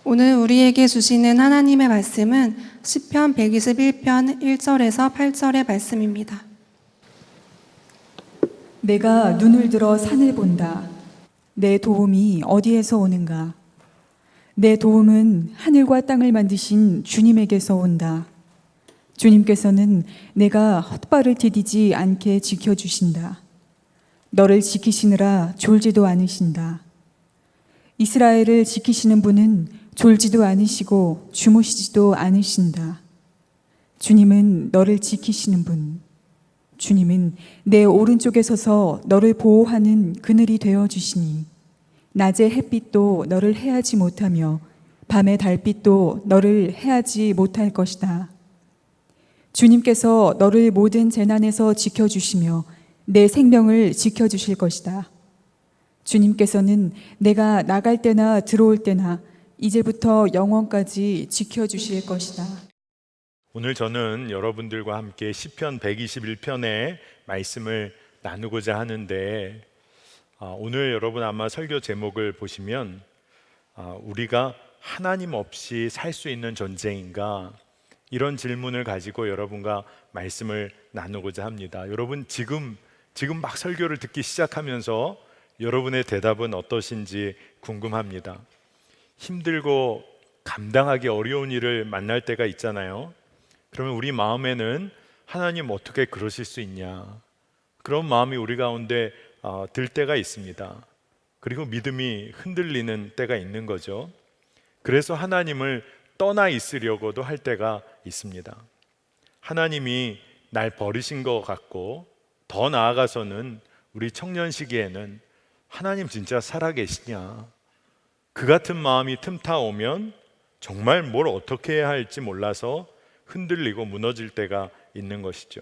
오늘 우리에게 주시는 하나님의 말씀은 시편 121편 1절에서 8절의 말씀입니다. 내가 눈을 들어 산을 본다. 내 도움이 어디에서 오는가? 내 도움은 하늘과 땅을 만드신 주님에게서 온다. 주님께서는 내가 헛발을 디디지 않게 지켜주신다. 너를 지키시느라 졸지도 않으신다. 이스라엘을 지키시는 분은 졸지도 않으시고 주무시지도 않으신다. 주님은 너를 지키시는 분. 주님은 내 오른쪽에 서서 너를 보호하는 그늘이 되어 주시니 낮의 햇빛도 너를 해하지 못하며 밤의 달빛도 너를 해하지 못할 것이다. 주님께서 너를 모든 재난에서 지켜주시며 내 생명을 지켜주실 것이다. 주님께서는 내가 나갈 때나 들어올 때나 이제부터 영원까지 지켜주실 것이다. 오늘 저는 여러분들과 함께 시편 121편의 말씀을 나누고자 하는데, 오늘 여러분 아마 설교 제목을 보시면 우리가 하나님 없이 살 수 있는 존재인가, 이런 질문을 가지고 여러분과 말씀을 나누고자 합니다. 여러분 지금 막 설교를 듣기 시작하면서 여러분의 대답은 어떠신지 궁금합니다. 힘들고 감당하기 어려운 일을 만날 때가 있잖아요. 그러면 우리 마음에는 하나님 어떻게 그러실 수 있냐, 그런 마음이 우리 가운데 들 때가 있습니다. 그리고 믿음이 흔들리는 때가 있는 거죠. 그래서 하나님을 떠나 있으려고도 할 때가 있습니다. 하나님이 날 버리신 것 같고, 더 나아가서는 우리 청년 시기에는 하나님 진짜 살아계시냐, 그 같은 마음이 틈타 오면 정말 뭘 어떻게 해야 할지 몰라서 흔들리고 무너질 때가 있는 것이죠.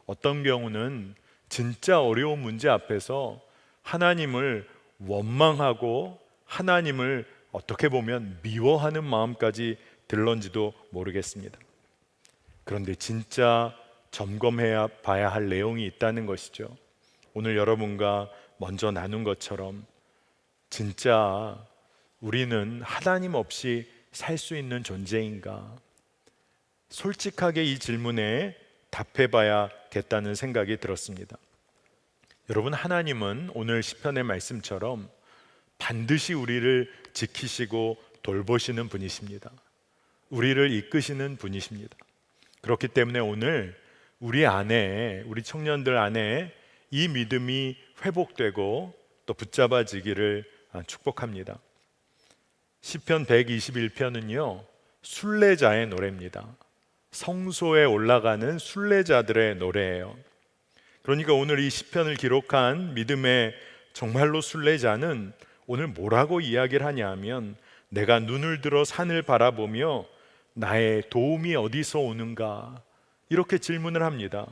어떤 경우는 진짜 어려운 문제 앞에서 하나님을 원망하고 하나님을 어떻게 보면 미워하는 마음까지 들런지도 모르겠습니다. 그런데 진짜 점검해야 봐야 할 내용이 있다는 것이죠. 오늘 여러분과 먼저 나눈 것처럼 진짜 우리는 하나님 없이 살 수 있는 존재인가? 솔직하게 이 질문에 답해봐야겠다는 생각이 들었습니다. 여러분, 하나님은 오늘 시편의 말씀처럼 반드시 우리를 지키시고 돌보시는 분이십니다. 우리를 이끄시는 분이십니다. 그렇기 때문에 오늘 우리 안에, 우리 청년들 안에 이 믿음이 회복되고 또 붙잡아지기를 축복합니다. 시편 121편은요 순례자의 노래입니다. 성소에 올라가는 순례자들의 노래예요. 그러니까 오늘 이 시편을 기록한 믿음의 정말로 순례자는 오늘 뭐라고 이야기를 하냐면, 내가 눈을 들어 산을 바라보며 나의 도움이 어디서 오는가, 이렇게 질문을 합니다.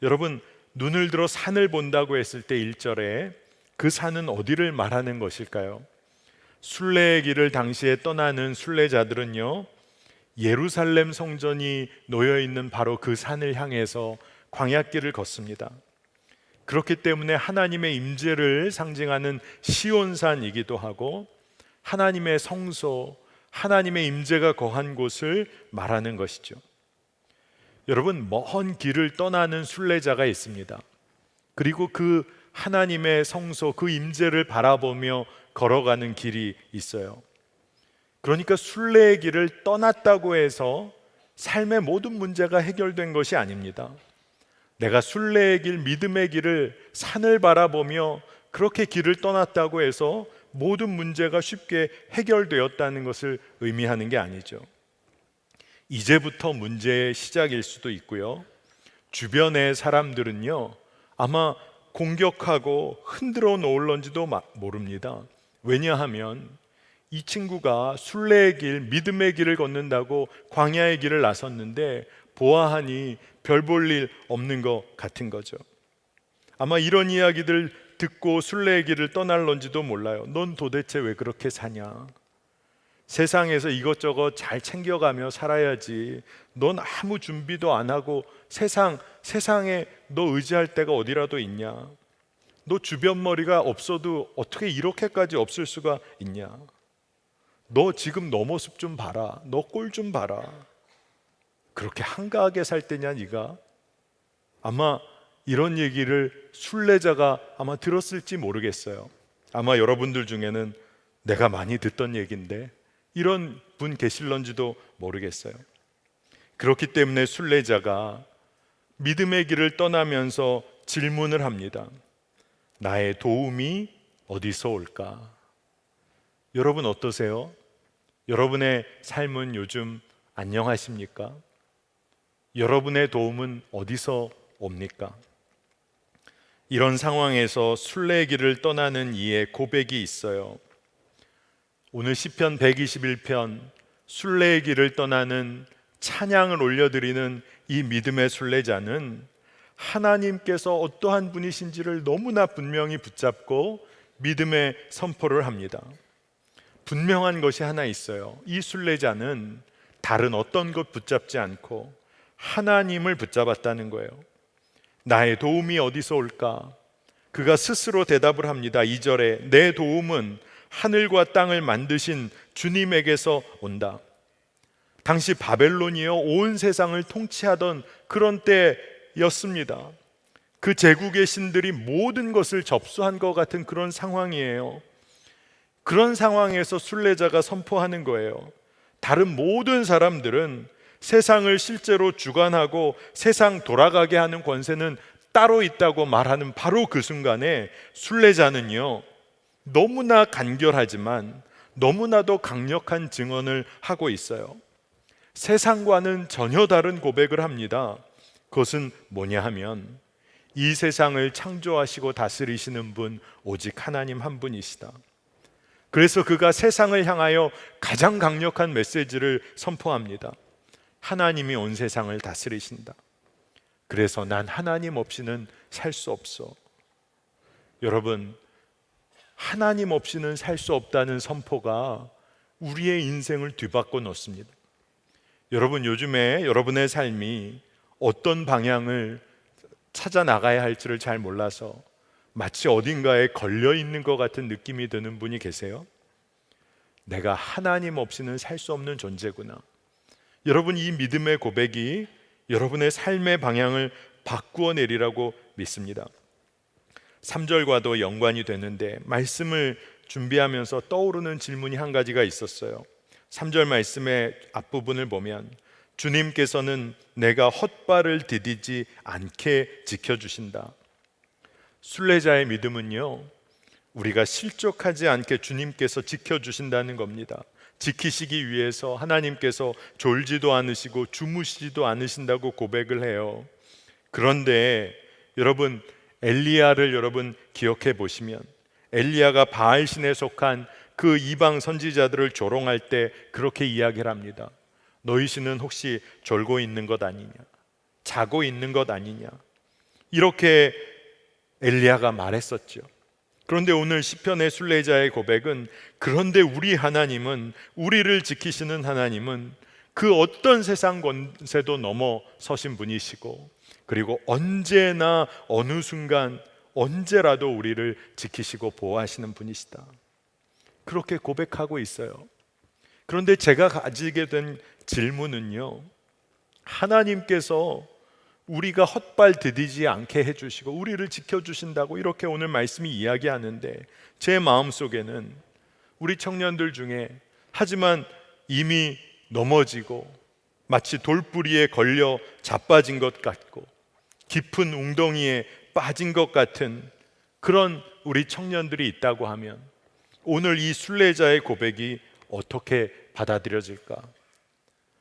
여러분, 눈을 들어 산을 본다고 했을 때 1절에 그 산은 어디를 말하는 것일까요? 순례의 길을 당시에 떠나는 순례자들은요 예루살렘 성전이 놓여있는 바로 그 산을 향해서 광야길을 걷습니다. 그렇기 때문에 하나님의 임재를 상징하는 시온산이기도 하고 하나님의 성소, 하나님의 임재가 거한 곳을 말하는 것이죠. 여러분, 먼 길을 떠나는 순례자가 있습니다. 그리고 그 하나님의 성소, 그 임재를 바라보며 걸어가는 길이 있어요. 그러니까 순례의 길을 떠났다고 해서 삶의 모든 문제가 해결된 것이 아닙니다. 내가 순례의 길, 믿음의 길을 산을 바라보며 그렇게 길을 떠났다고 해서 모든 문제가 쉽게 해결되었다는 것을 의미하는 게 아니죠. 이제부터 문제의 시작일 수도 있고요, 주변의 사람들은요 아마 공격하고 흔들어 놓을런지도 모릅니다. 왜냐하면 이 친구가 순례의 길, 믿음의 길을 걷는다고 광야의 길을 나섰는데 보아하니 별 볼 일 없는 것 같은 거죠. 아마 이런 이야기들 듣고 순례의 길을 떠날런지도 몰라요. 넌 도대체 왜 그렇게 사냐? 세상에서 이것저것 잘 챙겨가며 살아야지. 넌 아무 준비도 안 하고 세상에 너 의지할 데가 어디라도 있냐? 너 주변 머리가 없어도 어떻게 이렇게까지 없을 수가 있냐? 너 지금 너 모습 좀 봐라. 너 꼴 좀 봐라. 그렇게 한가하게 살 때냐 네가? 아마 이런 얘기를 순례자가 아마 들었을지 모르겠어요. 아마 여러분들 중에는 내가 많이 듣던 얘기인데 이런 분 계실런지도 모르겠어요. 그렇기 때문에 순례자가 믿음의 길을 떠나면서 질문을 합니다. 나의 도움이 어디서 올까? 여러분 어떠세요? 여러분의 삶은 요즘 안녕하십니까? 여러분의 도움은 어디서 옵니까? 이런 상황에서 순례의 길을 떠나는 이의 고백이 있어요. 오늘 시편 121편 순례의 길을 떠나는 찬양을 올려드리는 이 믿음의 순례자는 하나님께서 어떠한 분이신지를 너무나 분명히 붙잡고 믿음의 선포를 합니다. 분명한 것이 하나 있어요. 이 순례자는 다른 어떤 것 붙잡지 않고 하나님을 붙잡았다는 거예요. 나의 도움이 어디서 올까? 그가 스스로 대답을 합니다. 2절에 내 도움은 하늘과 땅을 만드신 주님에게서 온다. 당시 바벨론이요 온 세상을 통치하던 그런 때였습니다. 그 제국의 신들이 모든 것을 접수한 것 같은 그런 상황이에요. 그런 상황에서 순례자가 선포하는 거예요. 다른 모든 사람들은 세상을 실제로 주관하고 세상 돌아가게 하는 권세는 따로 있다고 말하는 바로 그 순간에 순례자는요 너무나 간결하지만 너무나도 강력한 증언을 하고 있어요. 세상과는 전혀 다른 고백을 합니다. 그것은 뭐냐 하면 이 세상을 창조하시고 다스리시는 분 오직 하나님 한 분이시다. 그래서 그가 세상을 향하여 가장 강력한 메시지를 선포합니다. 하나님이 온 세상을 다스리신다. 그래서 난 하나님 없이는 살 수 없어. 여러분, 하나님 없이는 살 수 없다는 선포가 우리의 인생을 뒤바꿔 놓습니다. 여러분, 요즘에 여러분의 삶이 어떤 방향을 찾아 나가야 할지를 잘 몰라서 마치 어딘가에 걸려 있는 것 같은 느낌이 드는 분이 계세요? 내가 하나님 없이는 살 수 없는 존재구나. 여러분, 이 믿음의 고백이 여러분의 삶의 방향을 바꾸어 내리라고 믿습니다. 3절과도 연관이 되는데 말씀을 준비하면서 떠오르는 질문이 한 가지가 있었어요. 3절 말씀의 앞부분을 보면 주님께서는 내가 헛발을 디디지 않게 지켜주신다. 순례자의 믿음은요 우리가 실족하지 않게 주님께서 지켜주신다는 겁니다. 지키시기 위해서 하나님께서 졸지도 않으시고 주무시지도 않으신다고 고백을 해요. 그런데 여러분 엘리야를 여러분 기억해 보시면 엘리야가 바알신에 속한 그 이방 선지자들을 조롱할 때 그렇게 이야기를 합니다. 너희 신은 혹시 졸고 있는 것 아니냐? 자고 있는 것 아니냐? 이렇게 엘리야가 말했었죠. 그런데 오늘 시편의 순례자의 고백은 그런데 우리 하나님은 우리를 지키시는 하나님은 그 어떤 세상 권세도 넘어서신 분이시고 그리고 언제나 어느 순간 언제라도 우리를 지키시고 보호하시는 분이시다. 그렇게 고백하고 있어요. 그런데 제가 가지게 된 질문은요 하나님께서 우리가 헛발 디디지 않게 해주시고 우리를 지켜주신다고 이렇게 오늘 말씀이 이야기하는데 제 마음속에는 우리 청년들 중에 하지만 이미 넘어지고 마치 돌뿌리에 걸려 자빠진 것 같고 깊은 웅덩이에 빠진 것 같은 그런 우리 청년들이 있다고 하면 오늘 이 순례자의 고백이 어떻게 받아들여질까?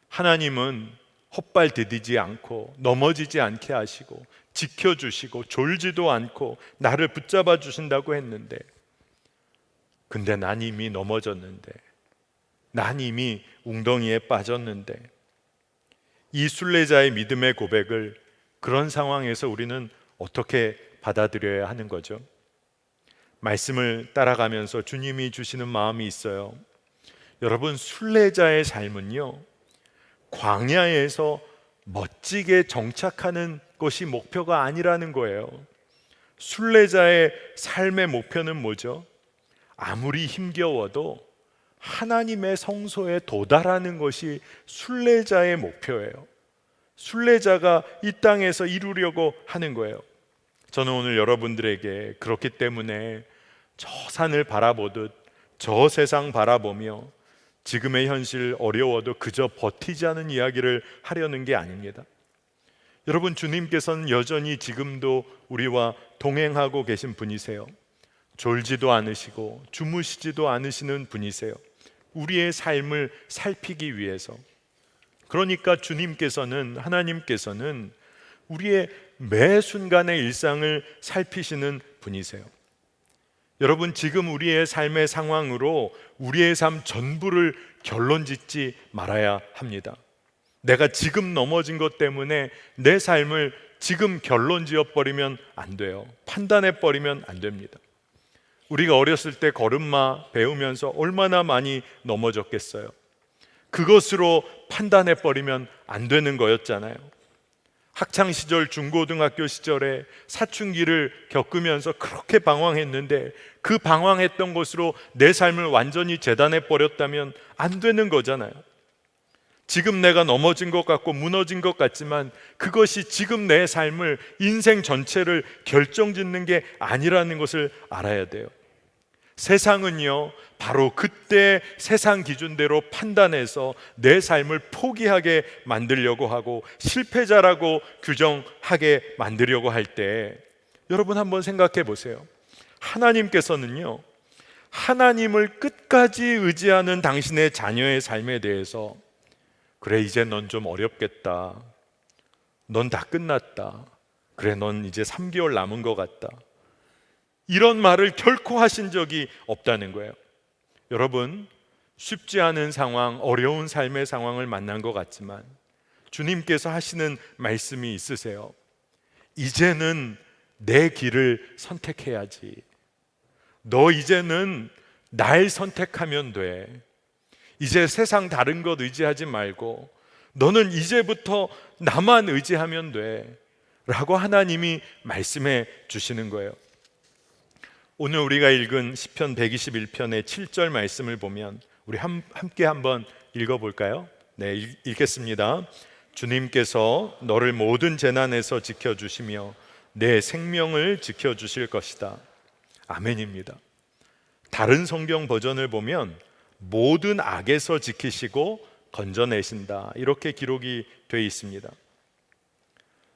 하나님은 헛발 디디지 않고 넘어지지 않게 하시고 지켜주시고 졸지도 않고 나를 붙잡아 주신다고 했는데 근데 난 이미 넘어졌는데 난 이미 웅덩이에 빠졌는데 이 순례자의 믿음의 고백을 그런 상황에서 우리는 어떻게 받아들여야 하는 거죠? 말씀을 따라가면서 주님이 주시는 마음이 있어요. 여러분 순례자의 삶은요 광야에서 멋지게 정착하는 것이 목표가 아니라는 거예요. 순례자의 삶의 목표는 뭐죠? 아무리 힘겨워도 하나님의 성소에 도달하는 것이 순례자의 목표예요. 순례자가 이 땅에서 이루려고 하는 거예요. 저는 오늘 여러분들에게 그렇기 때문에 저 산을 바라보듯 저 세상 바라보며 지금의 현실 어려워도 그저 버티자는 이야기를 하려는 게 아닙니다. 여러분, 주님께서는 여전히 지금도 우리와 동행하고 계신 분이세요. 졸지도 않으시고 주무시지도 않으시는 분이세요. 우리의 삶을 살피기 위해서. 그러니까 하나님께서는 우리의 매 순간의 일상을 살피시는 분이세요. 여러분, 지금 우리의 삶의 상황으로 우리의 삶 전부를 결론짓지 말아야 합니다. 내가 지금 넘어진 것 때문에 내 삶을 지금 결론지어버리면 안 돼요. 판단해버리면 안 됩니다. 우리가 어렸을 때 걸음마 배우면서 얼마나 많이 넘어졌겠어요. 그것으로 판단해버리면 안 되는 거였잖아요. 학창시절, 중고등학교 시절에 사춘기를 겪으면서 그렇게 방황했는데 그 방황했던 것으로 내 삶을 완전히 재단해버렸다면 안 되는 거잖아요. 지금 내가 넘어진 것 같고 무너진 것 같지만 그것이 지금 내 삶을, 인생 전체를 결정짓는 게 아니라는 것을 알아야 돼요. 세상은요, 바로 그때 세상 기준대로 판단해서 내 삶을 포기하게 만들려고 하고 실패자라고 규정하게 만들려고 할 때, 여러분 한번 생각해 보세요. 하나님께서는요, 하나님을 끝까지 의지하는 당신의 자녀의 삶에 대해서 그래, 이제 넌 좀 어렵겠다. 넌 다 끝났다. 그래, 넌 이제 3개월 남은 것 같다. 이런 말을 결코 하신 적이 없다는 거예요. 여러분, 쉽지 않은 상황, 어려운 삶의 상황을 만난 것 같지만 주님께서 하시는 말씀이 있으세요. 이제는 내 길을 선택해야지. 너 이제는 날 선택하면 돼. 이제 세상 다른 것 의지하지 말고 너는 이제부터 나만 의지하면 돼 라고 하나님이 말씀해 주시는 거예요. 오늘 우리가 읽은 시편 121편의 7절 말씀을 보면 우리 함께 한번 읽어볼까요? 네, 읽겠습니다. 주님께서 너를 모든 재난에서 지켜주시며 내 생명을 지켜주실 것이다. 아멘입니다. 다른 성경 버전을 보면 모든 악에서 지키시고 건져내신다, 이렇게 기록이 되어 있습니다.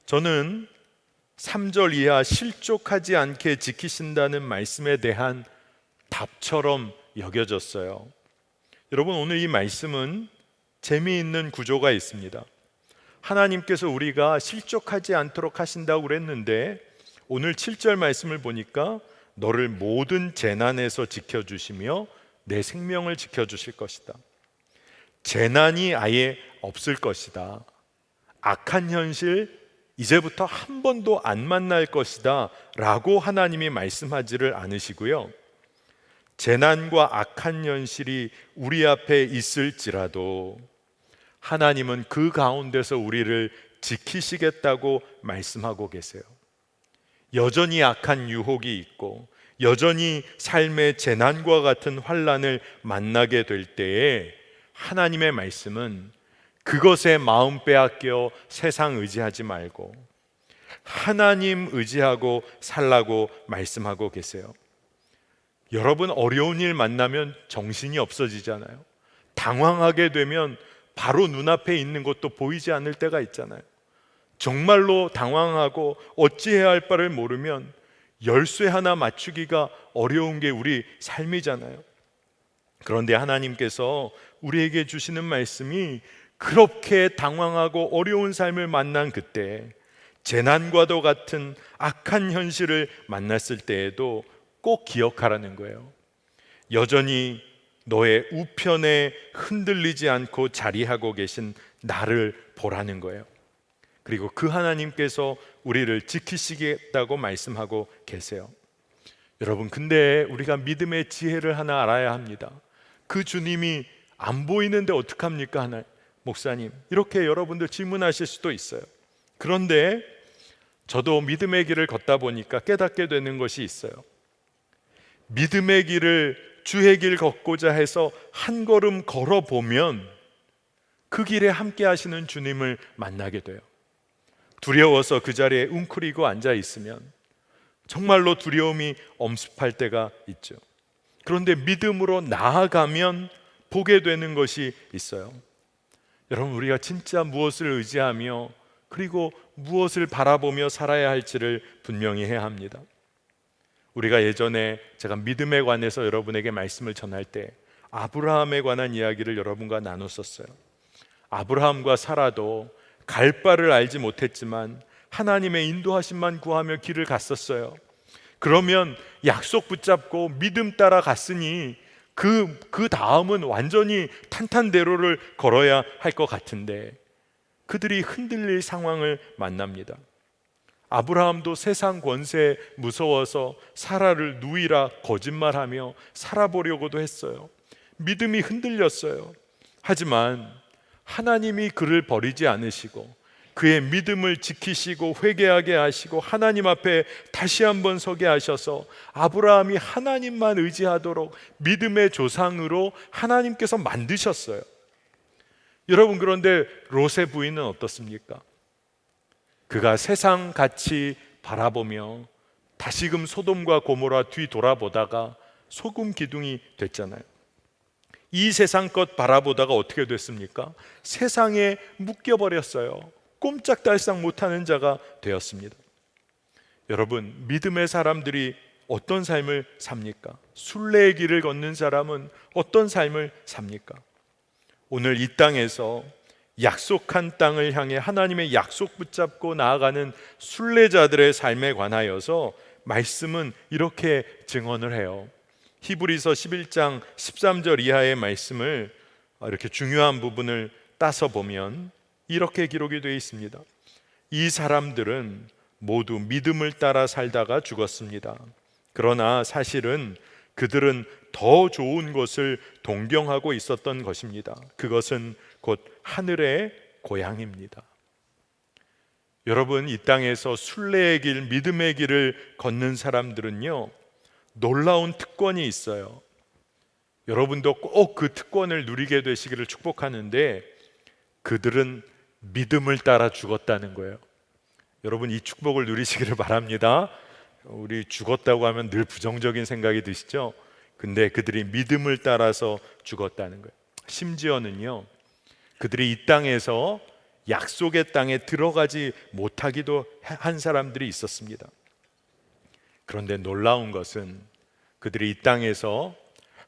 저는 3절 이하 실족하지 않게 지키신다는 말씀에 대한 답처럼 여겨졌어요. 여러분, 오늘 이 말씀은 재미있는 구조가 있습니다. 하나님께서 우리가 실족하지 않도록 하신다고 그랬는데 오늘 7절 말씀을 보니까 너를 모든 재난에서 지켜주시며 내 생명을 지켜주실 것이다. 재난이 아예 없을 것이다. 악한 현실 이제부터 한 번도 안 만날 것이다 라고 하나님이 말씀하지를 않으시고요, 재난과 악한 현실이 우리 앞에 있을지라도 하나님은 그 가운데서 우리를 지키시겠다고 말씀하고 계세요. 여전히 악한 유혹이 있고 여전히 삶의 재난과 같은 환난을 만나게 될 때에 하나님의 말씀은 그것에 마음 빼앗겨 세상 의지하지 말고 하나님 의지하고 살라고 말씀하고 계세요. 여러분, 어려운 일 만나면 정신이 없어지잖아요. 당황하게 되면 바로 눈앞에 있는 것도 보이지 않을 때가 있잖아요. 정말로 당황하고 어찌해야 할 바를 모르면 열쇠 하나 맞추기가 어려운 게 우리 삶이잖아요. 그런데 하나님께서 우리에게 주시는 말씀이 그렇게 당황하고 어려운 삶을 만난 그때, 재난과도 같은 악한 현실을 만났을 때에도 꼭 기억하라는 거예요. 여전히 너의 우편에 흔들리지 않고 자리하고 계신 나를 보라는 거예요. 그리고 그 하나님께서 우리를 지키시겠다고 말씀하고 계세요. 여러분, 근데 우리가 믿음의 지혜를 하나 알아야 합니다. 그 주님이 안 보이는데 어떡합니까? 하나 목사님, 이렇게 여러분들 질문하실 수도 있어요. 그런데 저도 믿음의 길을 걷다 보니까 깨닫게 되는 것이 있어요. 믿음의 길을 주의 길 걷고자 해서 한 걸음 걸어보면 그 길에 함께 하시는 주님을 만나게 돼요. 두려워서 그 자리에 웅크리고 앉아 있으면 정말로 두려움이 엄습할 때가 있죠. 그런데 믿음으로 나아가면 보게 되는 것이 있어요. 여러분, 우리가 진짜 무엇을 의지하며 그리고 무엇을 바라보며 살아야 할지를 분명히 해야 합니다. 우리가 예전에 제가 믿음에 관해서 여러분에게 말씀을 전할 때 아브라함에 관한 이야기를 여러분과 나눴었어요. 아브라함과 사라도 갈 바를 알지 못했지만 하나님의 인도하심만 구하며 길을 갔었어요. 그러면 약속 붙잡고 믿음 따라 갔으니 그 다음은 완전히 탄탄대로를 걸어야 할 것 같은데 그들이 흔들릴 상황을 만납니다. 아브라함도 세상 권세에 무서워서 사라를 누이라 거짓말하며 살아보려고도 했어요. 믿음이 흔들렸어요. 하지만 하나님이 그를 버리지 않으시고 그의 믿음을 지키시고 회개하게 하시고 하나님 앞에 다시 한번 서게 하셔서 아브라함이 하나님만 의지하도록 믿음의 조상으로 하나님께서 만드셨어요. 여러분, 그런데 롯의 부인은 어떻습니까? 그가 세상 같이 바라보며 다시금 소돔과 고모라 뒤돌아보다가 소금 기둥이 됐잖아요. 이 세상 것 바라보다가 어떻게 됐습니까? 세상에 묶여버렸어요. 꼼짝달싹 못하는 자가 되었습니다. 여러분, 믿음의 사람들이 어떤 삶을 삽니까? 순례의 길을 걷는 사람은 어떤 삶을 삽니까? 오늘 이 땅에서 약속한 땅을 향해 하나님의 약속 붙잡고 나아가는 순례자들의 삶에 관하여서 말씀은 이렇게 증언을 해요. 히브리서 11장 13절 이하의 말씀을 이렇게 중요한 부분을 따서 보면 이렇게 기록이 되어 있습니다. 이 사람들은 모두 믿음을 따라 살다가 죽었습니다. 그러나 사실은 그들은 더 좋은 것을 동경하고 있었던 것입니다. 그것은 곧 하늘의 고향입니다. 여러분, 이 땅에서 순례의 길, 믿음의 길을 걷는 사람들은요, 놀라운 특권이 있어요. 여러분도 꼭 그 특권을 누리게 되시기를 축복하는데 그들은 믿음을 따라 죽었다는 거예요. 여러분, 이 축복을 누리시기를 바랍니다. 우리 죽었다고 하면 늘 부정적인 생각이 드시죠? 근데 그들이 믿음을 따라서 죽었다는 거예요. 심지어는요, 그들이 이 땅에서 약속의 땅에 들어가지 못하기도 한 사람들이 있었습니다. 그런데 놀라운 것은 그들이 이 땅에서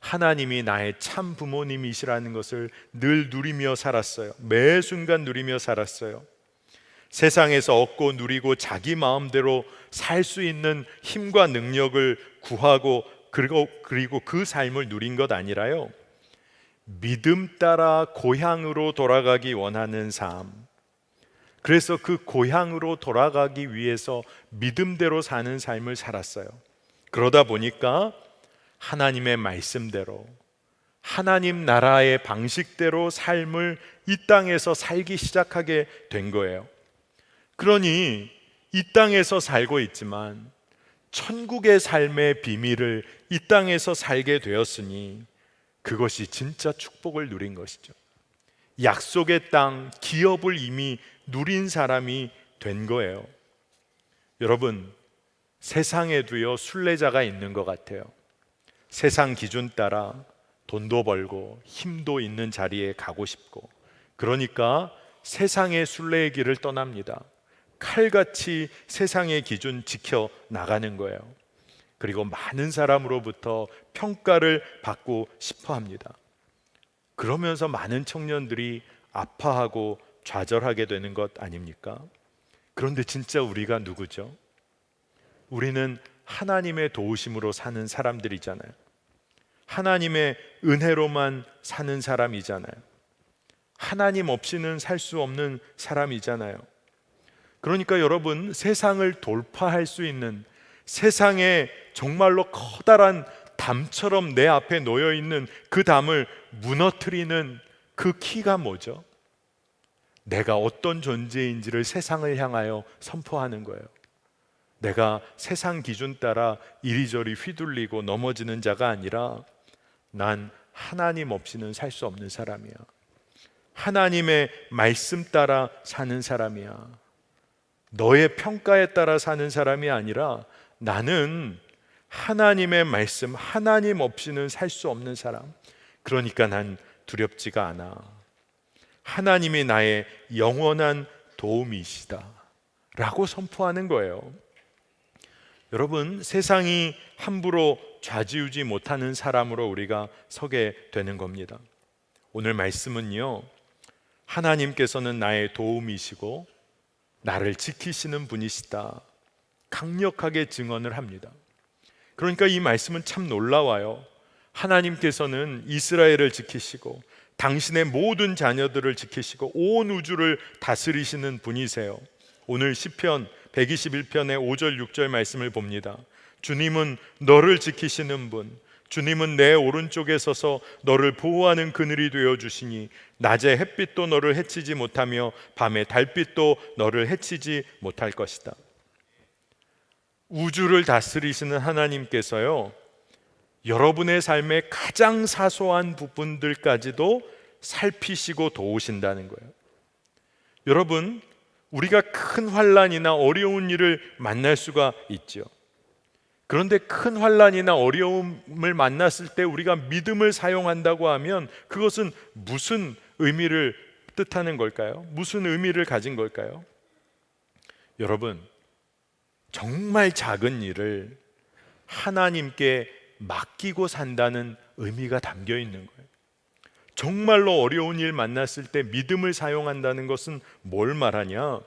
하나님이 나의 참 부모님이시라는 것을 늘 누리며 살았어요. 매 순간 누리며 살았어요. 세상에서 얻고 누리고 자기 마음대로 살 수 있는 힘과 능력을 구하고 그리고 그 삶을 누린 것 아니라요, 믿음 따라 고향으로 돌아가기 원하는 삶, 그래서 그 고향으로 돌아가기 위해서 믿음대로 사는 삶을 살았어요. 그러다 보니까 하나님의 말씀대로 하나님 나라의 방식대로 삶을 이 땅에서 살기 시작하게 된 거예요. 그러니 이 땅에서 살고 있지만 천국의 삶의 비밀을 이 땅에서 살게 되었으니 그것이 진짜 축복을 누린 것이죠. 약속의 땅, 기업을 이미 누린 사람이 된 거예요. 여러분, 세상에도요 순례자가 있는 것 같아요. 세상 기준 따라 돈도 벌고 힘도 있는 자리에 가고 싶고, 그러니까 세상의 순례의 길을 떠납니다. 칼같이 세상의 기준 지켜 나가는 거예요. 그리고 많은 사람으로부터 평가를 받고 싶어 합니다. 그러면서 많은 청년들이 아파하고 좌절하게 되는 것 아닙니까? 그런데 진짜 우리가 누구죠? 우리는 하나님의 도우심으로 사는 사람들이잖아요. 하나님의 은혜로만 사는 사람이잖아요. 하나님 없이는 살 수 없는 사람이잖아요. 그러니까 여러분, 세상을 돌파할 수 있는, 세상에 정말로 커다란 담처럼 내 앞에 놓여 있는 그 담을 무너뜨리는 그 키가 뭐죠? 내가 어떤 존재인지를 세상을 향하여 선포하는 거예요. 내가 세상 기준 따라 이리저리 휘둘리고 넘어지는 자가 아니라 난 하나님 없이는 살 수 없는 사람이야. 하나님의 말씀 따라 사는 사람이야. 너의 평가에 따라 사는 사람이 아니라 나는 하나님의 말씀, 하나님 없이는 살 수 없는 사람. 그러니까 난 두렵지가 않아. 하나님이 나의 영원한 도움이시다 라고 선포하는 거예요. 여러분, 세상이 함부로 좌지우지 못하는 사람으로 우리가 서게 되는 겁니다. 오늘 말씀은요, 하나님께서는 나의 도움이시고 나를 지키시는 분이시다 강력하게 증언을 합니다. 그러니까 이 말씀은 참 놀라워요. 하나님께서는 이스라엘을 지키시고 당신의 모든 자녀들을 지키시고 온 우주를 다스리시는 분이세요. 오늘 시편 121편의 5절 6절 말씀을 봅니다. 주님은 너를 지키시는 분, 주님은 내 오른쪽에 서서 너를 보호하는 그늘이 되어 주시니 낮에 햇빛도 너를 해치지 못하며 밤에 달빛도 너를 해치지 못할 것이다. 우주를 다스리시는 하나님께서요, 여러분의 삶의 가장 사소한 부분들까지도 살피시고 도우신다는 거예요. 여러분, 우리가 큰 환난이나 어려운 일을 만날 수가 있죠. 그런데 큰 환난이나 어려움을 만났을 때 우리가 믿음을 사용한다고 하면 그것은 무슨 의미를 뜻하는 걸까요? 무슨 의미를 가진 걸까요? 여러분, 정말 작은 일을 하나님께 맡기고 산다는 의미가 담겨 있는 거예요. 정말로 어려운 일 만났을 때 믿음을 사용한다는 것은 뭘 말하냐?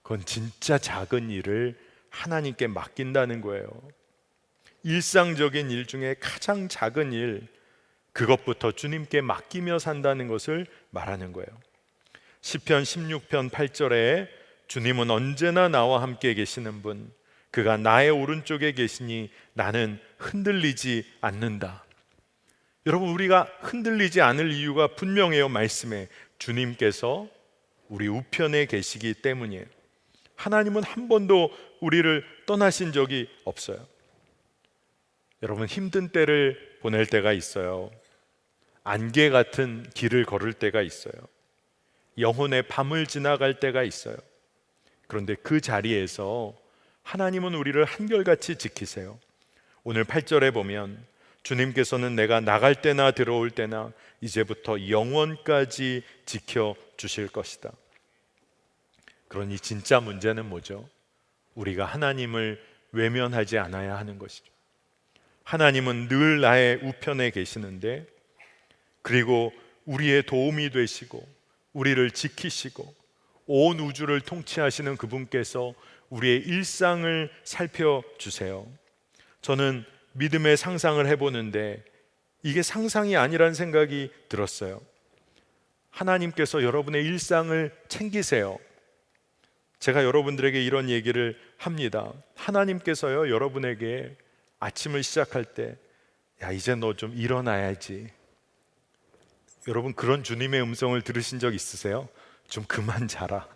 그건 진짜 작은 일을 하나님께 맡긴다는 거예요. 일상적인 일 중에 가장 작은 일, 그것부터 주님께 맡기며 산다는 것을 말하는 거예요. 시편 16편 8절에 주님은 언제나 나와 함께 계시는 분, 그가 나의 오른쪽에 계시니 나는 흔들리지 않는다. 여러분, 우리가 흔들리지 않을 이유가 분명해요. 말씀에 주님께서 우리 우편에 계시기 때문이에요. 하나님은 한 번도 우리를 떠나신 적이 없어요. 여러분, 힘든 때를 보낼 때가 있어요. 안개 같은 길을 걸을 때가 있어요. 영혼의 밤을 지나갈 때가 있어요. 그런데 그 자리에서 하나님은 우리를 한결같이 지키세요. 오늘 8절에 보면 주님께서는 내가 나갈 때나 들어올 때나 이제부터 영원까지 지켜주실 것이다. 그러니 진짜 문제는 뭐죠? 우리가 하나님을 외면하지 않아야 하는 것이죠. 하나님은 늘 나의 우편에 계시는데, 그리고 우리의 도움이 되시고 우리를 지키시고 온 우주를 통치하시는 그분께서 우리의 일상을 살펴주세요. 저는 믿음의 상상을 해보는데 이게 상상이 아니란 생각이 들었어요. 하나님께서 여러분의 일상을 챙기세요. 제가 여러분들에게 이런 얘기를 합니다. 하나님께서요, 여러분에게 아침을 시작할 때, 야, 이제 너 좀 일어나야지. 여러분, 그런 주님의 음성을 들으신 적 있으세요? 좀 그만 자라.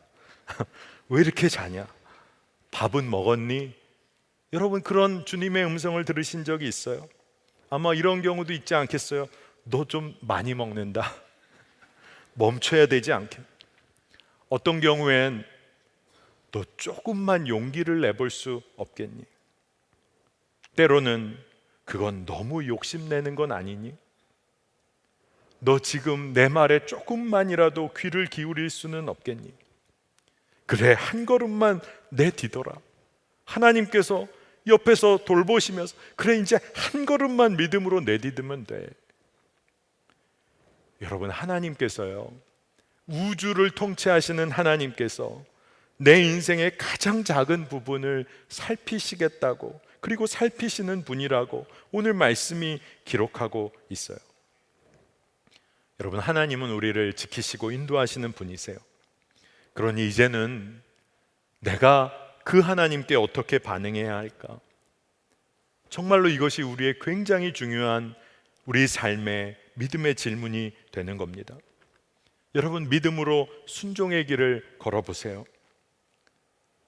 왜 이렇게 자냐? 밥은 먹었니? 여러분, 그런 주님의 음성을 들으신 적이 있어요? 아마 이런 경우도 있지 않겠어요? 너 좀 많이 먹는다. 멈춰야 되지 않겠? 어떤 경우엔 너 조금만 용기를 내볼 수 없겠니? 때로는 그건 너무 욕심내는 건 아니니? 너 지금 내 말에 조금만이라도 귀를 기울일 수는 없겠니? 그래, 한 걸음만 내디뎌라. 하나님께서 옆에서 돌보시면서, 그래, 이제 한 걸음만 믿음으로 내디디면 돼. 여러분, 하나님께서요, 우주를 통치하시는 하나님께서 내 인생의 가장 작은 부분을 살피시겠다고, 그리고 살피시는 분이라고 오늘 말씀이 기록하고 있어요. 여러분, 하나님은 우리를 지키시고 인도하시는 분이세요. 그러니 이제는 내가 그 하나님께 어떻게 반응해야 할까? 정말로 이것이 우리의 굉장히 중요한 우리 삶의 믿음의 질문이 되는 겁니다. 여러분, 믿음으로 순종의 길을 걸어보세요.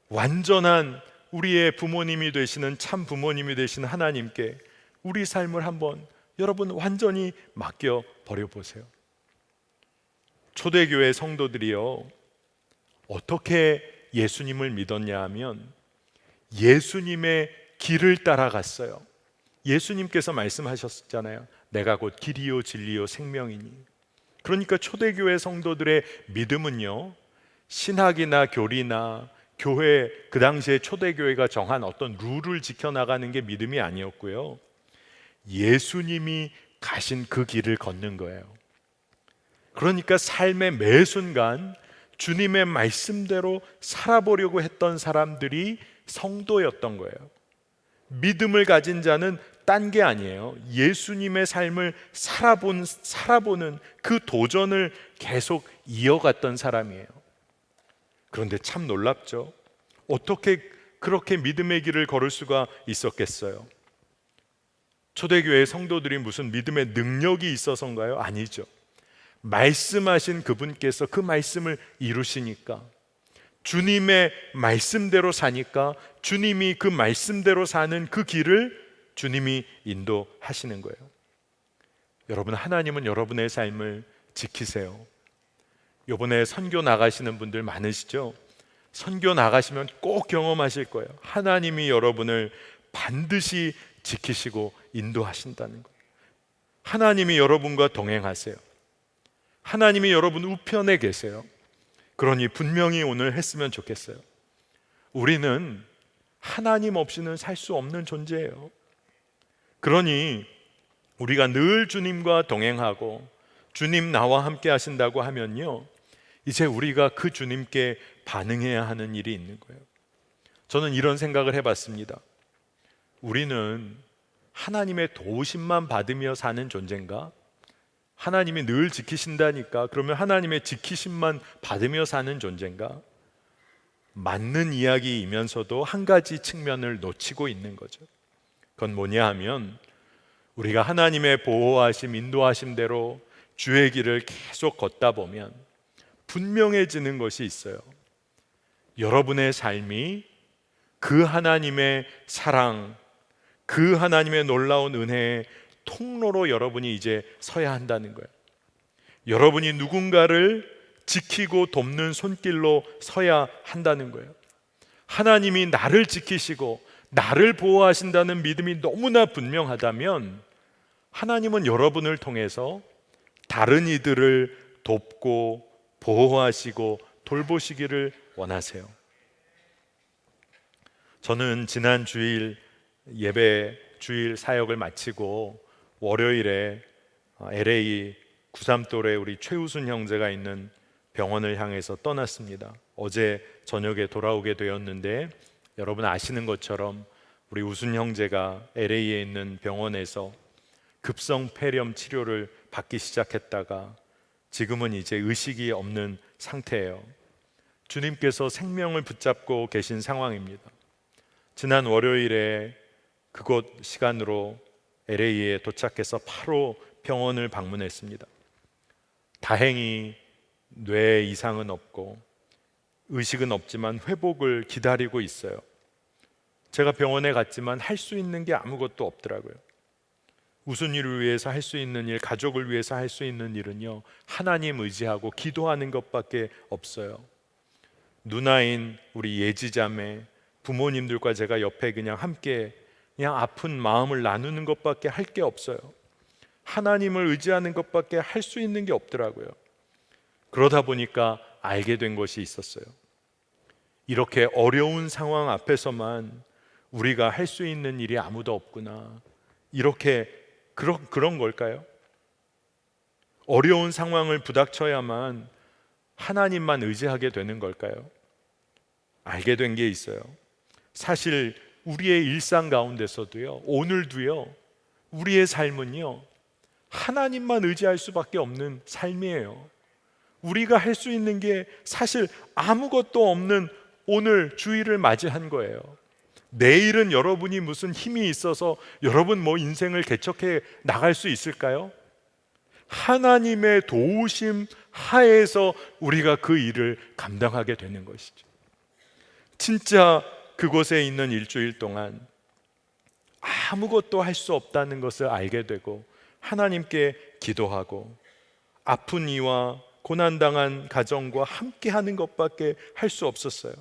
완전한 우리의 부모님이 되시는 참 부모님이 되시는 하나님께 우리 삶을 한번 여러분 완전히 맡겨 버려 보세요. 초대교회 성도들이요, 어떻게 예수님을 믿었냐 하면 예수님의 길을 따라갔어요. 예수님께서 말씀하셨잖아요. 내가 곧 길이요 진리요 생명이니. 그러니까 초대교회 성도들의 믿음은요, 신학이나 교리나 교회, 그 당시에 초대교회가 정한 어떤 룰을 지켜나가는 게 믿음이 아니었고요, 예수님이 가신 그 길을 걷는 거예요. 그러니까 삶의 매 순간 주님의 말씀대로 살아보려고 했던 사람들이 성도였던 거예요. 믿음을 가진 자는 딴 게 아니에요. 예수님의 삶을 살아보는 그 도전을 계속 이어갔던 사람이에요. 그런데 참 놀랍죠. 어떻게 그렇게 믿음의 길을 걸을 수가 있었겠어요? 초대교회 성도들이 무슨 믿음의 능력이 있어서인가요? 아니죠. 말씀하신 그분께서 그 말씀을 이루시니까, 주님의 말씀대로 사니까 주님이 그 말씀대로 사는 그 길을 주님이 인도하시는 거예요. 여러분, 하나님은 여러분의 삶을 지키세요. 이번에 선교 나가시는 분들 많으시죠? 선교 나가시면 꼭 경험하실 거예요. 하나님이 여러분을 반드시 지키시고 인도하신다는 거예요. 하나님이 여러분과 동행하세요. 하나님이 여러분 우편에 계세요. 그러니 분명히 오늘 했으면 좋겠어요. 우리는 하나님 없이는 살 수 없는 존재예요. 그러니 우리가 늘 주님과 동행하고 주님 나와 함께 하신다고 하면요, 이제 우리가 그 주님께 반응해야 하는 일이 있는 거예요. 저는 이런 생각을 해봤습니다. 우리는 하나님의 도우심만 받으며 사는 존재인가? 하나님이 늘 지키신다니까 그러면 하나님의 지키심만 받으며 사는 존재인가? 맞는 이야기이면서도 한 가지 측면을 놓치고 있는 거죠. 그건 뭐냐 하면, 우리가 하나님의 보호하심, 인도하심대로 주의 길을 계속 걷다 보면 분명해지는 것이 있어요. 여러분의 삶이 그 하나님의 사랑, 그 하나님의 놀라운 은혜의 통로로 여러분이 이제 서야 한다는 거예요. 여러분이 누군가를 지키고 돕는 손길로 서야 한다는 거예요. 하나님이 나를 지키시고 나를 보호하신다는 믿음이 너무나 분명하다면 하나님은 여러분을 통해서 다른 이들을 돕고 보호하시고 돌보시기를 원하세요. 저는 지난 주일 예배 주일 사역을 마치고 월요일에 LA 93돌에 우리 최우순 형제가 있는 병원을 향해서 떠났습니다. 어제 저녁에 돌아오게 되었는데, 여러분 아시는 것처럼 우리 우순 형제가 LA에 있는 병원에서 급성 폐렴 치료를 받기 시작했다가 지금은 이제 의식이 없는 상태예요. 주님께서 생명을 붙잡고 계신 상황입니다. 지난 월요일에 그곳 시간으로 LA에 도착해서 바로 병원을 방문했습니다. 다행히 뇌 이상은 없고 의식은 없지만 회복을 기다리고 있어요. 제가 병원에 갔지만 할 수 있는 게 아무것도 없더라고요. 우순이를 위해서 할 수 있는 일, 가족을 위해서 할 수 있는 일은요, 하나님 의지하고 기도하는 것밖에 없어요. 누나인 우리 예지자매, 부모님들과 제가 옆에 그냥 함께 그냥 아픈 마음을 나누는 것밖에 할 게 없어요. 하나님을 의지하는 것밖에 할 수 있는 게 없더라고요. 그러다 보니까 알게 된 것이 있었어요. 이렇게 어려운 상황 앞에서만 우리가 할 수 있는 일이 아무도 없구나. 이렇게 그런 걸까요? 어려운 상황을 부닥쳐야만 하나님만 의지하게 되는 걸까요? 알게 된 게 있어요. 사실 우리의 일상 가운데서도요, 오늘도요, 우리의 삶은요, 하나님만 의지할 수밖에 없는 삶이에요. 우리가 할 수 있는 게 사실 아무것도 없는 오늘 주일을 맞이한 거예요. 내일은 여러분이 무슨 힘이 있어서 여러분 뭐 인생을 개척해 나갈 수 있을까요? 하나님의 도우심 하에서 우리가 그 일을 감당하게 되는 것이죠. 진짜 그곳에 있는 일주일 동안 아무것도 할 수 없다는 것을 알게 되고 하나님께 기도하고 아픈 이와 고난당한 가정과 함께하는 것밖에 할 수 없었어요.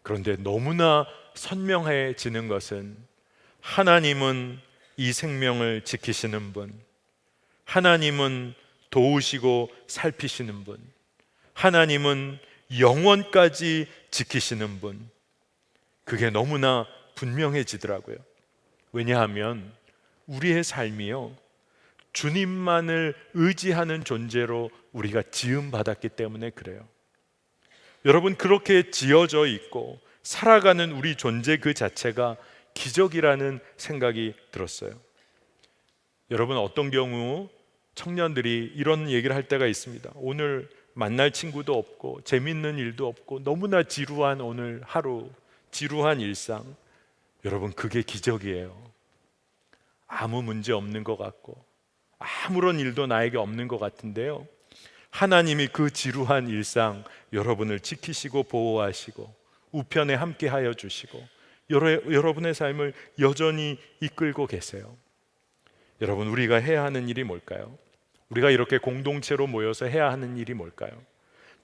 그런데 너무나 선명해지는 것은 하나님은 이 생명을 지키시는 분, 하나님은 도우시고 살피시는 분, 하나님은 영원까지 지키시는 분, 그게 너무나 분명해지더라고요. 왜냐하면 우리의 삶이요, 주님만을 의지하는 존재로 우리가 지음받았기 때문에 그래요. 여러분, 그렇게 지어져 있고 살아가는 우리 존재 그 자체가 기적이라는 생각이 들었어요. 여러분, 어떤 경우 청년들이 이런 얘기를 할 때가 있습니다. 오늘 만날 친구도 없고 재밌는 일도 없고 너무나 지루한 오늘 하루, 지루한 일상. 여러분, 그게 기적이에요. 아무 문제 없는 것 같고 아무런 일도 나에게 없는 것 같은데요, 하나님이 그 지루한 일상 여러분을 지키시고 보호하시고 우편에 함께하여 주시고 여러분의 삶을 여전히 이끌고 계세요. 여러분, 우리가 해야 하는 일이 뭘까요? 우리가 이렇게 공동체로 모여서 해야 하는 일이 뭘까요?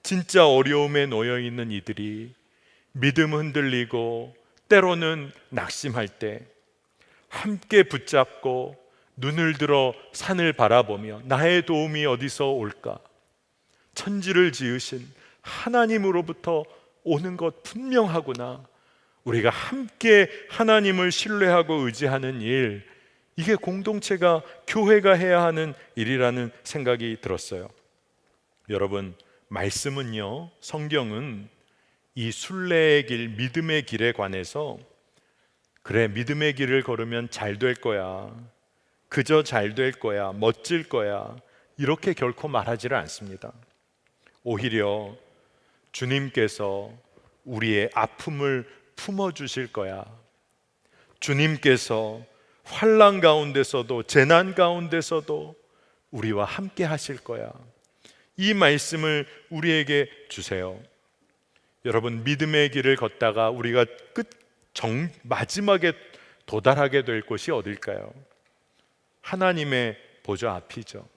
진짜 어려움에 놓여 있는 이들이 믿음 흔들리고 때로는 낙심할 때 함께 붙잡고 눈을 들어 산을 바라보며 나의 도움이 어디서 올까? 천지를 지으신 하나님으로부터 오는 것 분명하구나. 우리가 함께 하나님을 신뢰하고 의지하는 일, 이게 공동체가, 교회가 해야 하는 일이라는 생각이 들었어요. 여러분, 말씀은요, 성경은 이 순례의 길, 믿음의 길에 관해서 그래, 믿음의 길을 걸으면 잘 될 거야, 그저 잘 될 거야, 멋질 거야, 이렇게 결코 말하지를 않습니다. 오히려 주님께서 우리의 아픔을 품어주실 거야, 주님께서 환난 가운데서도 재난 가운데서도 우리와 함께 하실 거야, 이 말씀을 우리에게 주세요. 여러분, 믿음의 길을 걷다가 우리가 마지막에 도달하게 될 곳이 어딜까요? 하나님의 보좌 앞이죠.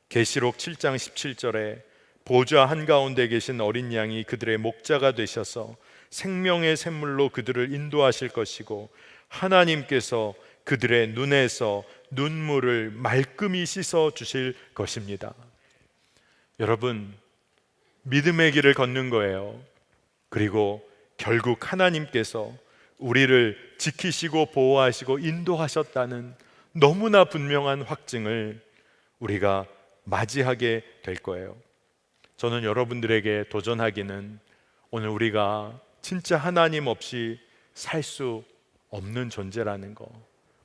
계시록 7장 17절에 보좌 한가운데 계신 어린 양이 그들의 목자가 되셔서 생명의 샘물로 그들을 인도하실 것이고 하나님께서 그들의 눈에서 눈물을 말끔히 씻어 주실 것입니다. 여러분, 믿음의 길을 걷는 거예요. 그리고 결국 하나님께서 우리를 지키시고 보호하시고 인도하셨다는 너무나 분명한 확증을 우리가 맞이하게 될 거예요. 저는 여러분들에게 도전하기는, 오늘 우리가 진짜 하나님 없이 살 수 없는 존재라는 거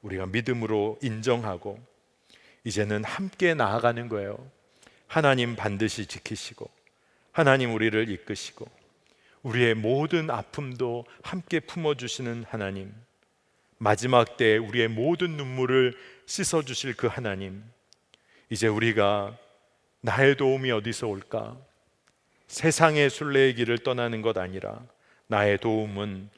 우리가 믿음으로 인정하고 이제는 함께 나아가는 거예요. 하나님 반드시 지키시고 하나님 우리를 이끄시고 우리의 모든 아픔도 함께 품어주시는 하나님, 마지막 때에 우리의 모든 눈물을 씻어주실 그 하나님, 이제 우리가 나의 도움이 어디서 올까? 세상의 순례의 길을 떠나는 것 아니라 나의 도움은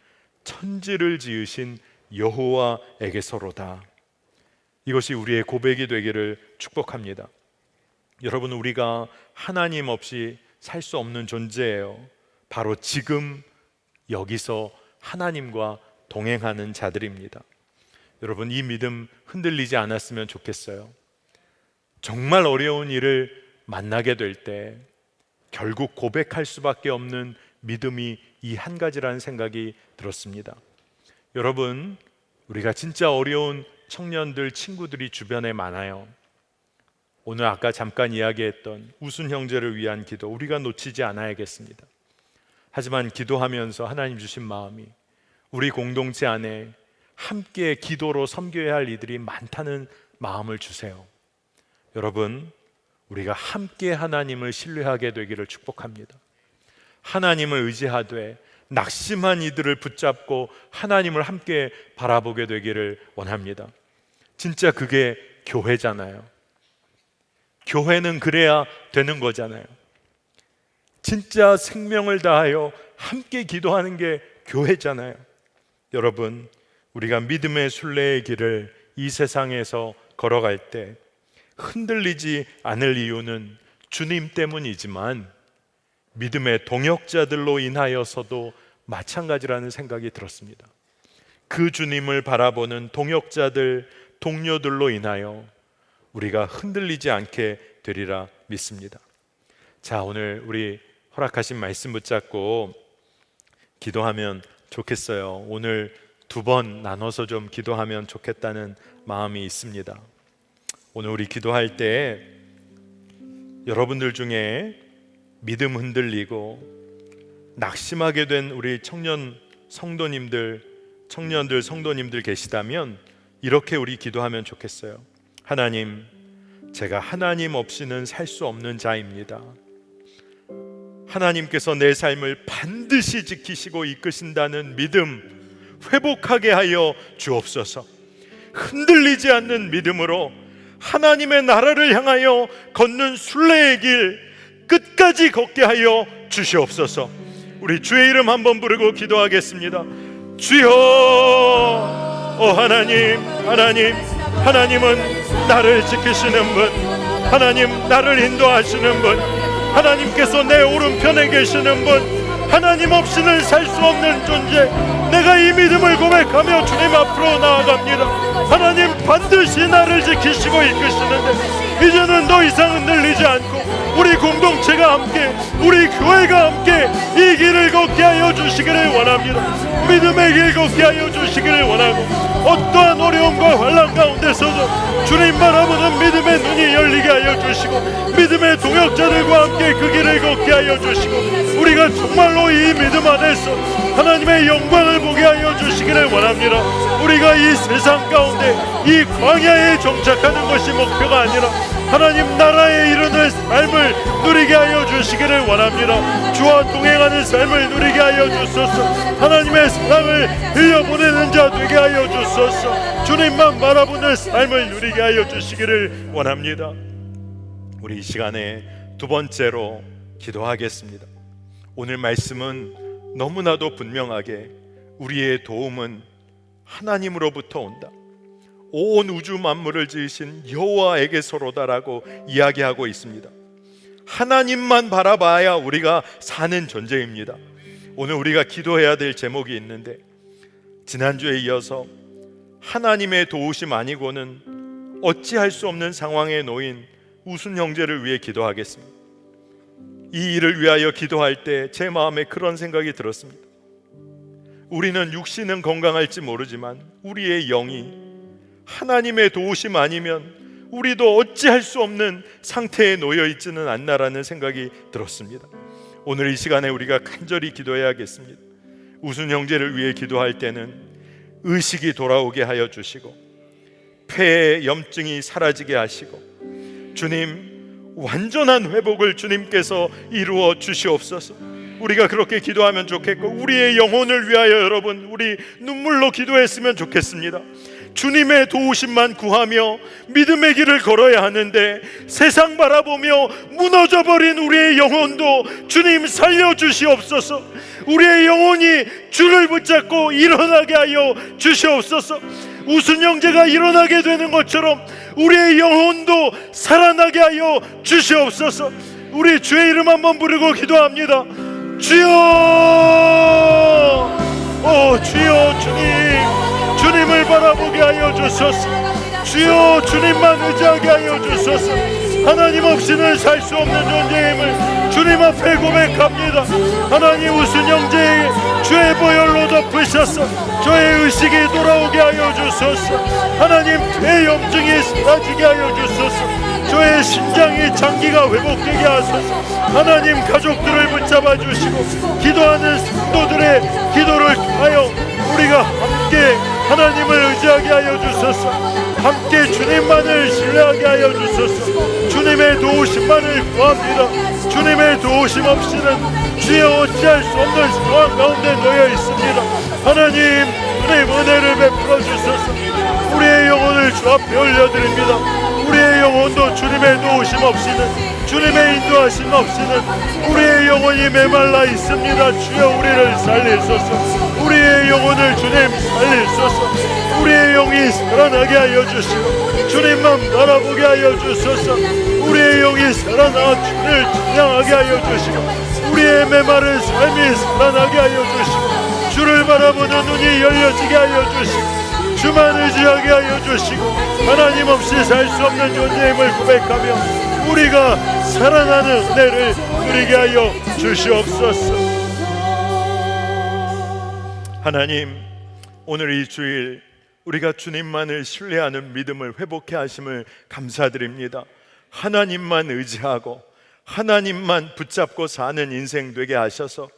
천지를 지으신 여호와에게서로다. 이것이 우리의 고백이 되기를 축복합니다. 여러분, 우리가 하나님 없이 살 수 없는 존재예요. 바로 지금 여기서 하나님과 동행하는 자들입니다. 여러분, 이 믿음 흔들리지 않았으면 좋겠어요. 정말 어려운 일을 만나게 될 때 결국 고백할 수밖에 없는 믿음이 이 한 가지라는 생각이 들었습니다. 여러분, 우리가 진짜 어려운 청년들, 친구들이 주변에 많아요. 오늘 아까 잠깐 이야기했던 우순 형제를 위한 기도, 우리가 놓치지 않아야겠습니다. 하지만 기도하면서 하나님 주신 마음이 우리 공동체 안에 함께 기도로 섬겨야 할 이들이 많다는 마음을 주세요. 여러분, 우리가 함께 하나님을 신뢰하게 되기를 축복합니다. 하나님을 의지하되 낙심한 이들을 붙잡고 하나님을 함께 바라보게 되기를 원합니다. 진짜 그게 교회잖아요. 교회는 그래야 되는 거잖아요. 진짜 생명을 다하여 함께 기도하는 게 교회잖아요. 여러분, 우리가 믿음의 순례의 길을 이 세상에서 걸어갈 때 흔들리지 않을 이유는 주님 때문이지만 믿음의 동역자들로 인하여서도 마찬가지라는 생각이 들었습니다. 그 주님을 바라보는 동역자들, 동료들로 인하여 우리가 흔들리지 않게 되리라 믿습니다. 자, 오늘 우리 허락하신 말씀 붙잡고 기도하면 좋겠어요. 오늘 2번 나눠서 좀 기도하면 좋겠다는 마음이 있습니다. 오늘 우리 기도할 때 여러분들 중에 믿음 흔들리고 낙심하게 된 우리 청년들, 성도님들 계시다면 이렇게 우리 기도하면 좋겠어요. 하나님, 제가 하나님 없이는 살 수 없는 자입니다. 하나님께서 내 삶을 반드시 지키시고 이끄신다는 믿음 회복하게 하여 주옵소서. 흔들리지 않는 믿음으로 하나님의 나라를 향하여 걷는 순례의 길 끝까지 걷게 하여 주시옵소서. 우리 주의 이름 한번 부르고 기도하겠습니다. 주여, 하나님은 나를 지키시는 분, 하나님 나를 인도하시는 분, 하나님께서 내 오른편에 계시는 분, 하나님 없이는 살 수 없는 존재, 내가 이 믿음을 고백하며 주님 앞으로 나아갑니다. 하나님 반드시 나를 지키시고 이끄시는데 이제는 더 이상 흔들리지 않고 우리 공동체가 함께, 우리 교회가 함께 이 길을 걷게 하여 주시기를 원합니다. 믿음의 길 걷게 하여 주시기를 원하고 어떠한 어려움과 환난 가운데서도 주님 바라보는 믿음의 눈이 열리게 하여 주시고 믿음의 동역자들과 함께 그 길을 걷게 하여 주시고 우리가 정말로 이 믿음 안에서 하나님의 영광을 보게 하여 주시기를 원합니다. 우리가 이 세상 가운데 이 광야에 정착하는 것이 목표가 아니라 하나님 나라에 이르는 삶을 누리게 하여 주시기를 원합니다. 주와 동행하는 삶을 누리게 하여 주소서. 하나님의 사랑을 흘려보내는 자 되게 하여 주소서. 주님만 바라보는 삶을 누리게 하여 주시기를 원합니다. 우리 이 시간에 2번째로 기도하겠습니다. 오늘 말씀은 너무나도 분명하게 우리의 도움은 하나님으로부터 온다, 온 우주 만물을 지으신 여호와에게서로다라고 이야기하고 있습니다. 하나님만 바라봐야 우리가 사는 존재입니다. 오늘 우리가 기도해야 될 제목이 있는데 지난주에 이어서 하나님의 도우심 아니고는 어찌할 수 없는 상황에 놓인 우순 형제를 위해 기도하겠습니다. 이 일을 위하여 기도할 때 제 마음에 그런 생각이 들었습니다. 우리는 육신은 건강할지 모르지만 우리의 영이 하나님의 도우심 아니면 우리도 어찌할 수 없는 상태에 놓여 있지는 않나라는 생각이 들었습니다. 오늘 이 시간에 우리가 간절히 기도해야겠습니다. 우순 형제를 위해 기도할 때는 의식이 돌아오게 하여 주시고 폐의 염증이 사라지게 하시고 주님 완전한 회복을 주님께서 이루어 주시옵소서. 우리가 그렇게 기도하면 좋겠고 우리의 영혼을 위하여 여러분 우리 눈물로 기도했으면 좋겠습니다. 주님의 도우심만 구하며 믿음의 길을 걸어야 하는데 세상 바라보며 무너져버린 우리의 영혼도 주님 살려주시옵소서. 우리의 영혼이 주를 붙잡고 일어나게 하여 주시옵소서. 우순 형제가 일어나게 되는 것처럼 우리의 영혼도 살아나게 하여 주시옵소서. 우리 주의 이름 한번 부르고 기도합니다. 주여, 주여, 주님을 바라보게 하여 주소서. 주여, 주님만 의지하게 하여 주소서. 하나님 없이는 살 수 없는 존재임을 주님 앞에 고백합니다. 하나님 우순 형제의 주의 보혈로 덮으셔서 저의 의식이 돌아오게 하여 주소서. 하나님 폐 염증이 사라지게 하여 주소서. 저의 심장이 장기가 회복되게 하소서. 하나님 가족들을 붙잡아 주시고 기도하는 성도들의 기도를 하여 우리가 함께 하나님을 의지하게 하여 주소서. 함께 주님만을 신뢰하게 하여 주소서. 주님의 도우심만을 구합니다. 주님의 도우심 없이는 주여 어찌할 수 없는 상황 가운데 놓여 있습니다. 하나님 주님 은혜를 베풀어 주소서. 우리의 영혼을 주 앞에 올려드립니다. 우리의 영혼도 주님의 도우심 없이는, 주님의 인도하심 없이는 우리의 영혼이 메말라 있습니다. 주여 우리를 살리소서. 우리의 영혼을 주님 살리소서. 우리의 영이 살아나게 하여 주시고 주님만 바라보게 하여 주소서. 우리의 영이 살아나 주를 찬양하게 하여 주시고 우리의 메마른 삶이 살아나게 하여 주시고 주를 바라보는 눈이 열려지게 하여 주시고 주만 의지하게 하여 주시고 하나님 없이 살 수 없는 존재임을 고백하며 우리가 살아나는 은혜를 누리게 하여 주시옵소서. 하나님, 오늘 이 주일 우리가 주님만을 신뢰하는 믿음을 회복해 하심을 감사드립니다. 하나님만 의지하고 하나님만 붙잡고 사는 인생 되게 하셔서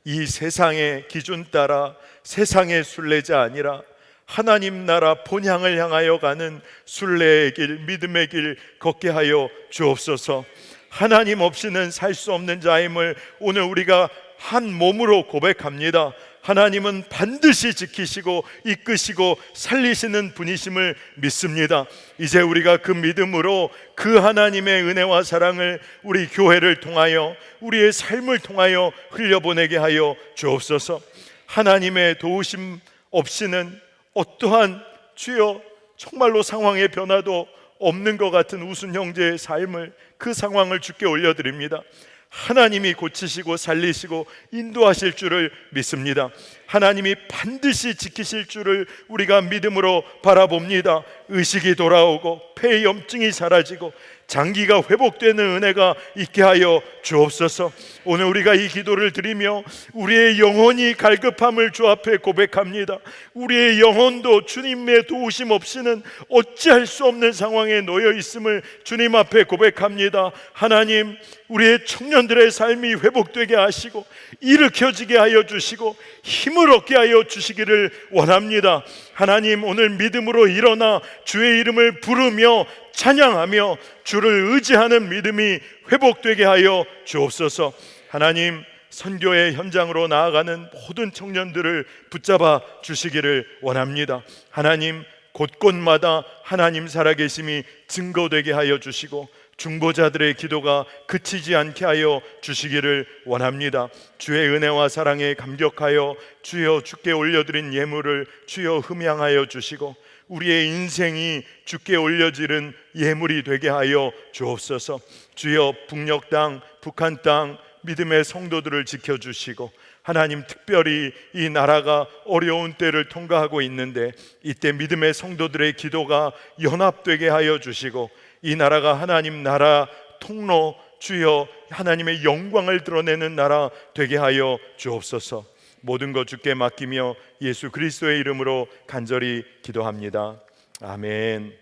이 세상의 기준 따라 세상의 순례자 아니라 하나님 나라 본향을 향하여 가는 순례의 길, 믿음의 길 걷게 하여 주옵소서. 하나님 없이는 살 수 없는 자임을 오늘 우리가 한 몸으로 고백합니다. 하나님은 반드시 지키시고 이끄시고 살리시는 분이심을 믿습니다. 이제 우리가 그 믿음으로 그 하나님의 은혜와 사랑을 우리 교회를 통하여 우리의 삶을 통하여 흘려보내게 하여 주옵소서. 하나님의 도우심 없이는 어떠한 주여 정말로 상황의 변화도 없는 것 같은 우순 형제의 삶을, 그 상황을 주께 올려드립니다. 하나님이 고치시고 살리시고 인도하실 줄을 믿습니다. 하나님이 반드시 지키실 줄을 우리가 믿음으로 바라봅니다. 의식이 돌아오고 폐의 염증이 사라지고 장기가 회복되는 은혜가 있게 하여 주옵소서. 오늘 우리가 이 기도를 드리며 우리의 영혼이 갈급함을 주 앞에 고백합니다. 우리의 영혼도 주님의 도우심 없이는 어찌할 수 없는 상황에 놓여 있음을 주님 앞에 고백합니다. 하나님, 우리의 청년들의 삶이 회복되게 하시고 일으켜지게 하여 주시고 힘을 얻게 하여 주시기를 원합니다. 하나님, 오늘 믿음으로 일어나 주의 이름을 부르며 찬양하며 주를 의지하는 믿음이 회복되게 하여 주옵소서. 하나님, 선교의 현장으로 나아가는 모든 청년들을 붙잡아 주시기를 원합니다. 하나님, 곳곳마다 하나님 살아계심이 증거되게 하여 주시고 중보자들의 기도가 그치지 않게 하여 주시기를 원합니다. 주의 은혜와 사랑에 감격하여 주여 주께 올려드린 예물을 주여 흠양하여 주시고 우리의 인생이 주께 올려지는 예물이 되게 하여 주옵소서. 주여 북녘 땅, 북한 땅 믿음의 성도들을 지켜주시고 하나님, 특별히 이 나라가 어려운 때를 통과하고 있는데 이때 믿음의 성도들의 기도가 연합되게 하여 주시고 이 나라가 하나님 나라 통로, 주여 하나님의 영광을 드러내는 나라 되게 하여 주옵소서. 모든 것 주께 맡기며 예수 그리스도의 이름으로 간절히 기도합니다. 아멘.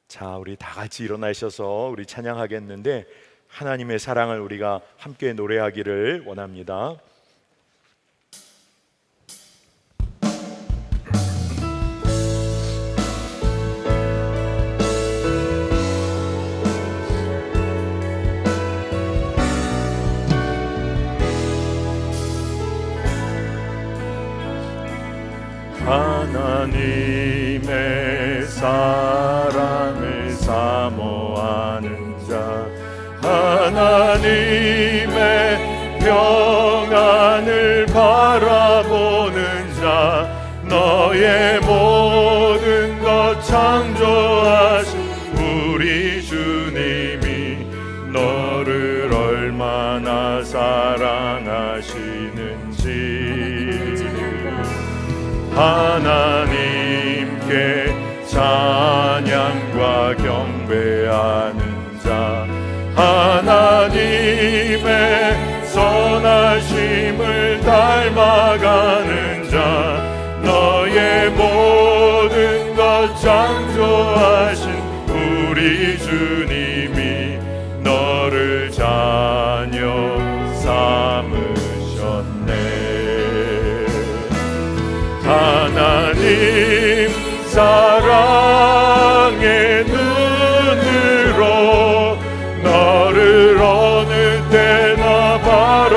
자, 우리 다 같이 일어나셔서 우리 찬양하겠는데 하나님의 사랑을 우리가 함께 노래하기를 원합니다. 하나님의 사랑을 사모하는 자, 하나님의 평안을 바라보는 자, 너의 모든 것 창조하신 우리 주님이 너를 얼마나 사랑하시는지 하나님께 찬양과 경배하는 자, 하나님의 선하심을 닮아가는 자, 너의 모든 것 창조하신 우리 주님이 너를 자녀 삼으셨네. 하나님 사랑의 눈으로 너를 어느 때나 바라보시고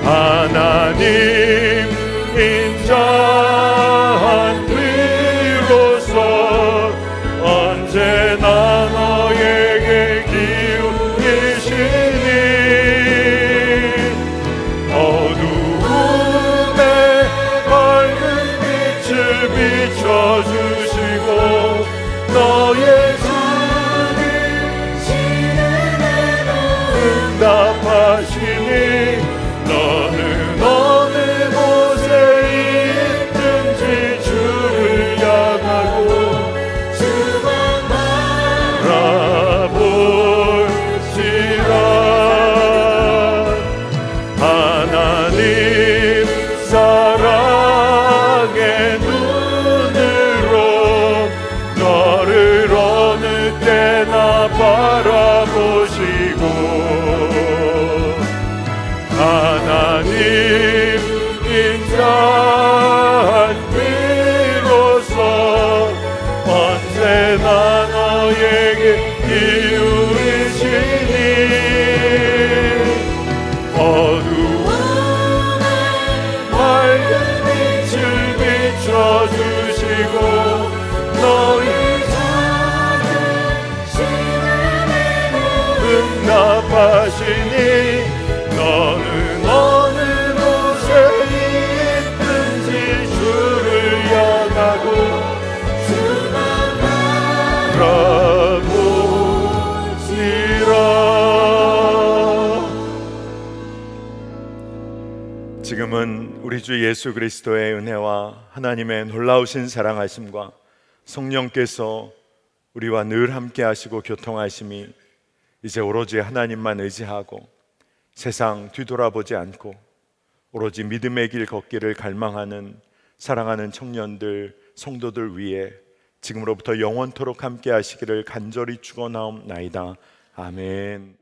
하나님 인자한 위로서 하시니 너는 어느 곳에 있든지 주를 향하고 바라보시라. 지금은 우리 주 예수 그리스도의 은혜와 하나님의 놀라우신 사랑하심과 성령께서 우리와 늘 함께 하시고 교통하심이 이제 오로지 하나님만 의지하고 세상 뒤돌아보지 않고 오로지 믿음의 길 걷기를 갈망하는 사랑하는 청년들, 성도들 위해 지금으로부터 영원토록 함께 하시기를 간절히 축원하옵나이다. 아멘.